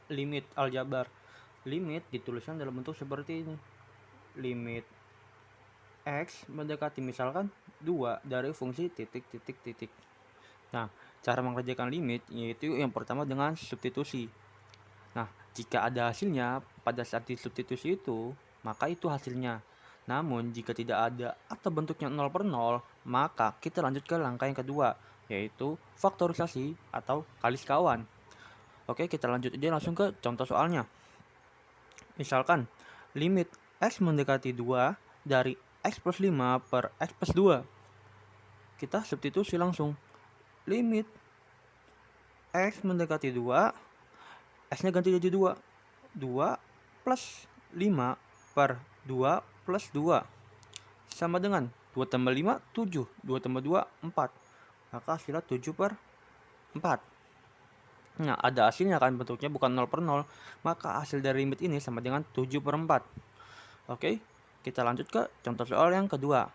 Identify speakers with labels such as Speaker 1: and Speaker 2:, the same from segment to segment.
Speaker 1: limit aljabar. Limit dituliskan dalam bentuk seperti ini. Limit X mendekati misalkan 2 dari fungsi titik. Nah, cara mengerjakan limit yaitu yang pertama dengan substitusi. Nah, jika ada hasilnya pada saat disubstitusi itu, maka itu hasilnya. Namun, jika tidak ada atau bentuknya 0/0, maka kita lanjut ke langkah yang kedua, yaitu faktorisasi atau kali sekawan. Oke, kita lanjut aja langsung ke contoh soalnya. Misalkan, limit X mendekati 2 dari X plus 5 per X plus 2. Kita substitusi langsung. Limit X mendekati 2, X-nya ganti jadi 2. 2 plus 5 per 2 plus 2 sama dengan 2 tambah 5, 7. 2 tambah 2, 4. Maka hasilnya 7 per 4. Nah, ada hasilnya kan, bentuknya bukan 0/0. Maka hasil dari limit ini sama dengan 7 per 4. Oke, kita lanjut ke contoh soal yang kedua.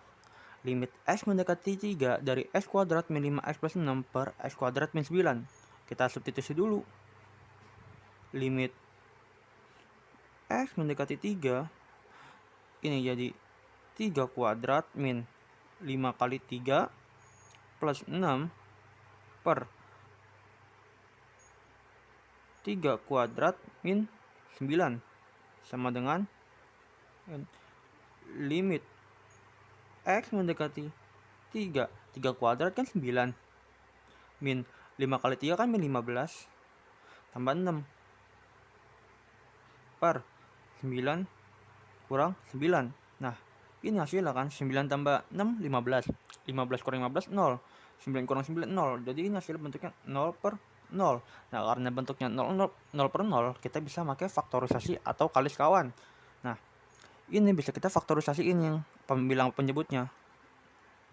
Speaker 1: Limit X mendekati 3 dari X kuadrat min 5X plus 6 per X kuadrat min 9. Kita substitusi dulu. Limit X mendekati 3, ini jadi 3 kuadrat min 5 kali 3 plus 6 per 3 kuadrat min 9 sama dengan limit X mendekati 3. 3 kuadrat kan 9. Min 5 kali 3 kan min 15. Tambah 6 per 9 kurang 9. Nah, ini hasilnya kan 9 tambah 6, 15. 15 kurang 15, 0. 9 kurang 9, 0. Jadi ini hasil bentuknya 0 per 0. Nah, karena bentuknya 0 per 0, kita bisa pakai faktorisasi atau kali sekawan. Nah, ini bisa kita faktorisasi ini yang pembilang penyebutnya.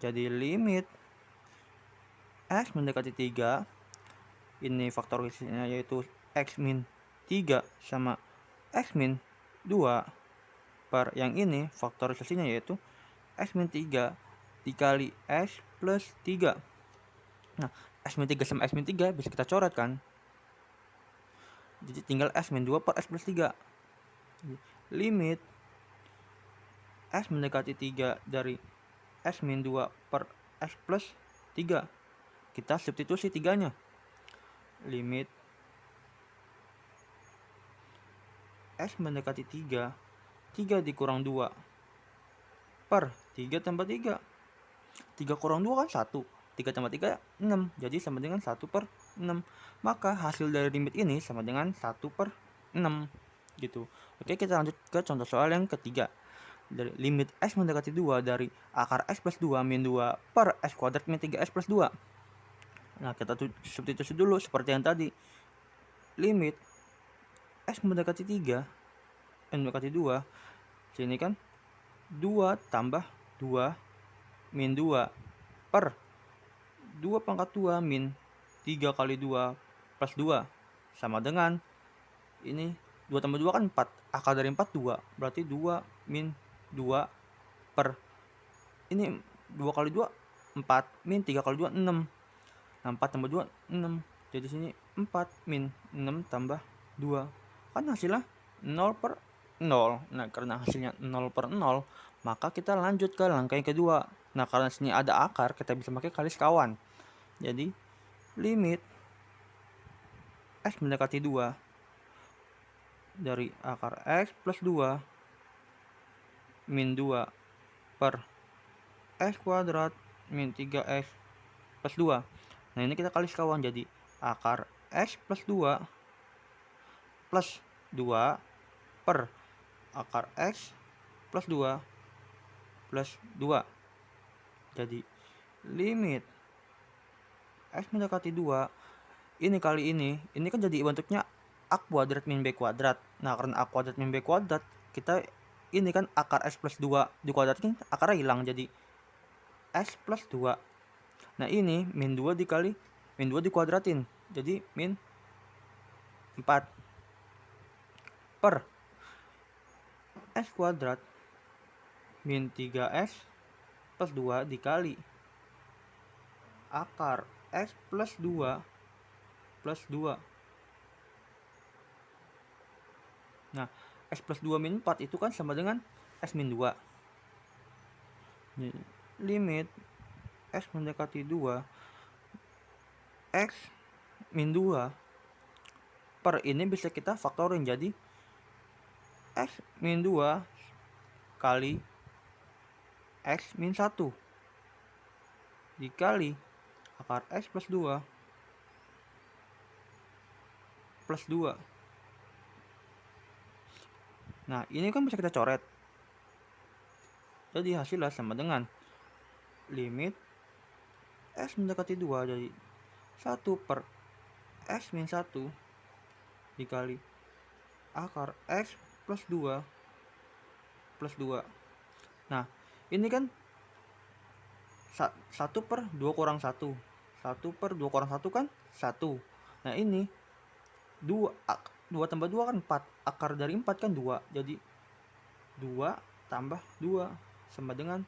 Speaker 1: Jadi limit X mendekati 3, ini faktorisasinya yaitu X min 3 sama X min 2 per yang ini faktorisasinya yaitu X min 3 dikali X plus 3. Nah, X min 3 sama X min 3 bisa kita coret kan. Jadi tinggal X min 2 per X plus 3. Limit X mendekati 3 dari X min 2 per X plus 3. Kita substitusi 3-nya. Limit X mendekati 3, 3 dikurang 2 per 3 tambah 3. 3 kurang 2 kan 1. 3 tambah 3, 6. Jadi sama dengan 1 per 6. Maka hasil dari limit ini sama dengan 1 per 6. Gitu. Oke, kita lanjut ke contoh soal yang ketiga. Dari limit X mendekati 2 dari akar X plus 2 min 2 per X kuadrat min 3X plus 2. Nah, kita substitusi dulu seperti yang tadi. Limit X mendekati 3, mendekati 2. Sini kan 2 tambah 2 min 2 per 2 pangkat 2 min 3 kali 2 plus 2 sama dengan ini 2 tambah 2 kan 4. Akar dari 4 2. Berarti 2 min 2 per ini 2 kali 2 4 min 3 kali 2 6. Nah, 4 tambah 2 6. Jadi sini 4 min 6 tambah 2. Kan hasilnya 0 per 0. Nah, karena hasilnya 0 per 0, maka kita lanjut ke langkah yang kedua. Nah, karena sini ada akar, kita bisa pakai kali sekawan. Jadi, limit X mendekati 2 dari akar X plus 2 min 2 per X kuadrat min 3X plus 2. Nah, ini kita kali sekawan jadi akar X plus 2 plus 2 per akar X plus 2 plus 2. Jadi limit X mendekati 2 ini kali ini kan jadi bentuknya A kuadrat min B kuadrat. Nah, karena A kuadrat min B kuadrat, kita ini kan akar X plus 2 dikuadratin, akarnya hilang jadi X plus 2. Nah, ini min 2 dikali min 2 dikuadratin, jadi min 4 per X kuadrat min 3X plus 2 dikali akar X plus 2 plus 2 Nah, X plus 2 min 4 itu kan sama dengan X min 2. Limit X mendekati 2, X min 2 per ini bisa kita faktorin jadi X min 2 kali X min 1 dikali akar X plus 2 plus 2. Nah, ini kan bisa kita coret. Jadi hasilnya sama dengan limit X mendekati 2 jadi 1 per X min 1 dikali akar X plus 2 plus 2. Nah, ini kan 1 per 2 kurang 1. 1 per 2 kurang 1 kan 1. Nah, ini 2 tambah 2 kan 4. Akar dari 4 kan 2. Jadi 2 tambah 2 sama dengan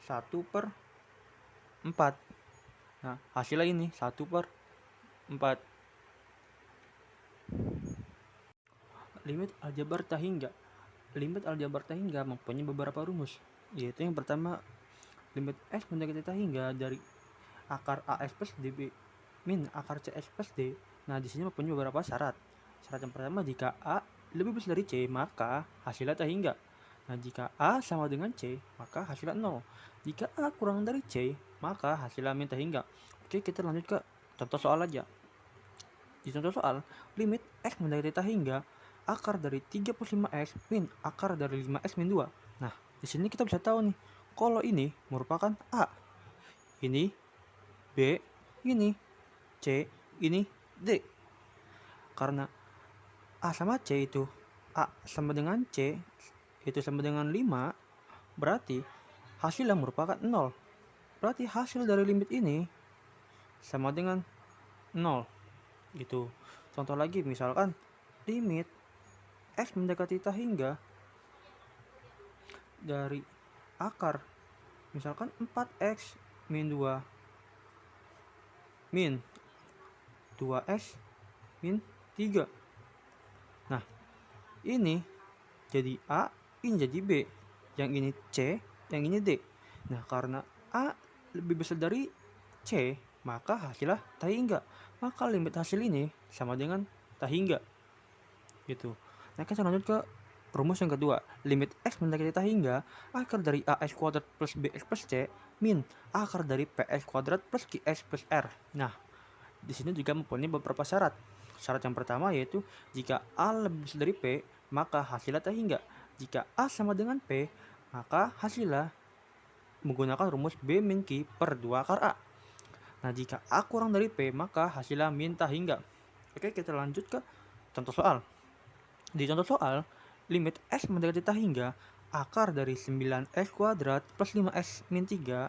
Speaker 1: 1 per 4. Nah, hasilnya ini 1 per 4. Limit aljabar tahingga. Limit aljabar tahingga mempunyai beberapa rumus, yaitu yang pertama, limit X mendekati tahingga dari akar AX plus DB min akar CS plus D. Nah, di sini mempunyai beberapa syarat. Syarat yang pertama, jika A lebih besar dari C, maka hasilnya tahingga. Nah, jika A sama dengan C, maka hasilnya 0. Jika A kurang dari C, maka hasilnya min tahingga. Oke, kita lanjut ke contoh soal aja. Di contoh soal, limit X mendekati tahingga akar dari 35X min akar dari 5X min 2. Nah, di sini kita bisa tahu nih, kalau ini merupakan A, ini B, ini C, ini D. Karena A sama C itu, A sama dengan C itu sama dengan 5, berarti hasilnya merupakan 0. Berarti hasil dari limit ini sama dengan 0 gitu. Contoh lagi, misalkan limit X mendekati tahingga dari akar misalkan 4X min 2 min 2X min 3. Nah, ini jadi A, ini jadi B, yang ini C, yang ini D. Nah, karena A lebih besar dari C, maka hasilnya tahingga. Maka limit hasil ini sama dengan tahingga gitu. Nah, kita lanjut ke rumus yang kedua. Limit X mendekati tahingga akar dari AX kuadrat plus BX plus C min akar dari PX kuadrat plus QX plus R. Nah, di sini juga mempunyai beberapa syarat. Syarat yang pertama yaitu jika A lebih besar dari P, maka hasilnya tahingga. Jika A sama dengan P, maka hasilnya menggunakan rumus B min Q per 2 akar A. Nah, jika A kurang dari P, maka hasilnya min tahingga. Oke, kita lanjut ke contoh soal. Di contoh soal, limit X mendekati tahingga akar dari 9X kuadrat plus 5X min 3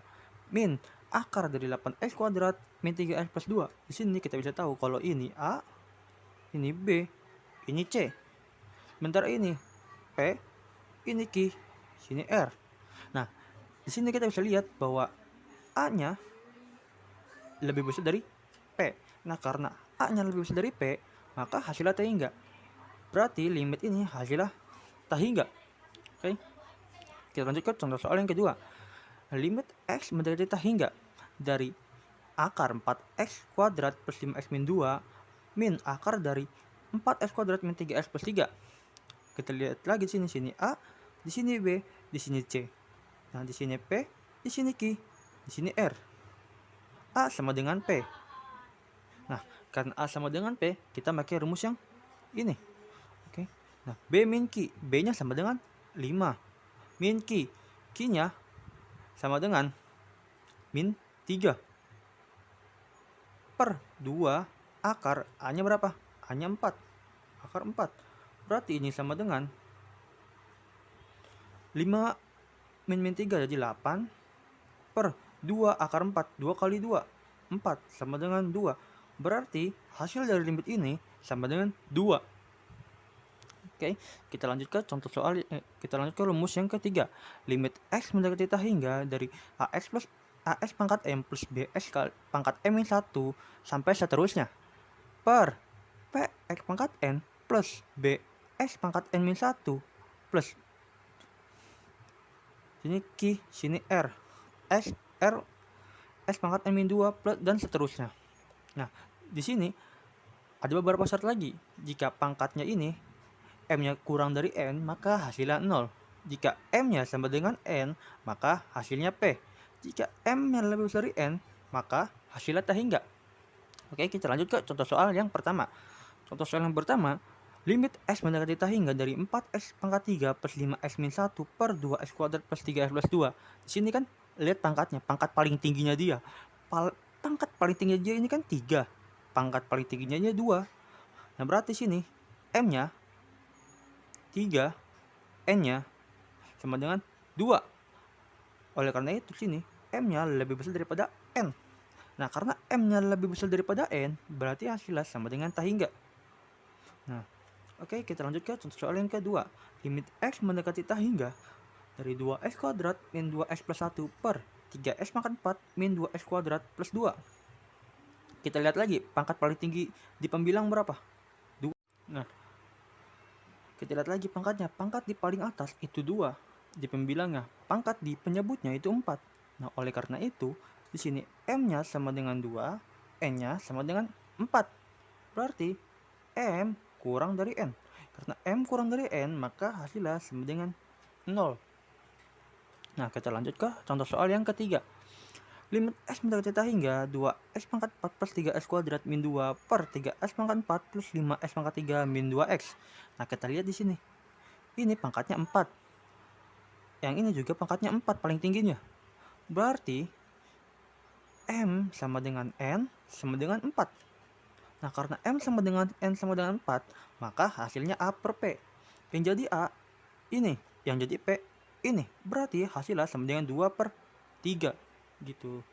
Speaker 1: min akar dari 8X kuadrat min 3X plus 2. Di sini kita bisa tahu kalau ini A, ini B, ini C. Sementara ini P, ini Q, sini R. Nah, di sini kita bisa lihat bahwa A-nya lebih besar dari P. Nah, karena A-nya lebih besar dari P, maka hasilnya tahingga. Berarti limit ini hasilnya tahingga. Oke. Kita lanjut ke contoh soal yang kedua. Limit X mendekati tahingga dari akar 4X kuadrat plus 5X min 2 min akar dari 4X kuadrat min 3X plus 3. Kita lihat lagi di sini A, di sini B, di sini C. Nah, di sini P, di sini Q, di sini R. A sama dengan P. Nah, karena A sama dengan P, kita pakai rumus yang ini. Oke. Nah, B min Q, B-nya sama dengan 5. Min Q, Q-nya sama dengan min 3 per 2 akar A-nya berapa? A-nya 4. Akar 4. Berarti ini sama dengan 5 min 3 jadi 8 per 2 akar 4. 2 kali 2, 4 sama dengan 2. Berarti hasil dari limit ini sama dengan 2. Oke, kita lanjut ke contoh soal. Kita lanjut ke rumus yang ketiga. Limit X mendekati tahingga dari AX plus AX pangkat M plus BX pangkat M min 1 sampai seterusnya per PX pangkat N plus B S pangkat N min 1 plus sini Q, sini R, S, R, S pangkat N min 2 plus dan seterusnya. Nah, di sini ada beberapa syarat lagi. Jika pangkatnya ini M-nya kurang dari N, maka hasilnya 0. Jika M-nya sama dengan N, maka hasilnya P. Jika M-nya lebih besar dari N, maka hasilnya tak hingga. Oke, kita lanjut ke contoh soal yang pertama. Contoh soal yang pertama, limit S mendekati tak hingga dari 4S pangkat 3 plus 5S min 1 per 2S kuadrat plus 3S plus 2. Di sini kan lihat pangkatnya, pangkat paling tingginya dia. Pangkat paling tingginya dia ini kan 3. Pangkat paling tingginya dia 2. Nah, berarti sini M-nya 3, N-nya sama dengan 2. Oleh karena itu sini M-nya lebih besar daripada N. Nah, karena M-nya lebih besar daripada N, berarti hasilnya sama dengan tak hingga. Nah, oke, kita lanjut ke contoh soal yang kedua. Limit X mendekati tak hingga dari 2S kuadrat min 2S plus 1 per 3S pangkat 4 min 2S kuadrat plus 2. Kita lihat lagi, pangkat paling tinggi di pembilang berapa? 2. Nah, kita lihat lagi pangkatnya. Pangkat di paling atas itu 2 di pembilangnya. Pangkat di penyebutnya itu 4. Nah, oleh karena itu, di sini M-nya sama dengan 2, N-nya sama dengan 4. Berarti M kurang dari N. Karena M kurang dari N, maka hasilnya sama dengan 0. Nah, kita lanjut ke contoh soal yang ketiga. Limit S mendekati tak hingga 2S pangkat 4 plus 3S kuadrat min 2 per 3S pangkat 4 plus 5S pangkat 3 min 2X. Nah, kita lihat di sini. Ini pangkatnya 4. Yang ini juga pangkatnya 4 paling tingginya. Berarti M sama dengan N sama dengan 4. Nah, karena M sama dengan N sama dengan 4, maka hasilnya A per P. Yang jadi A ini, yang jadi P ini. Berarti hasilnya sama dengan 2 per 3 gitu.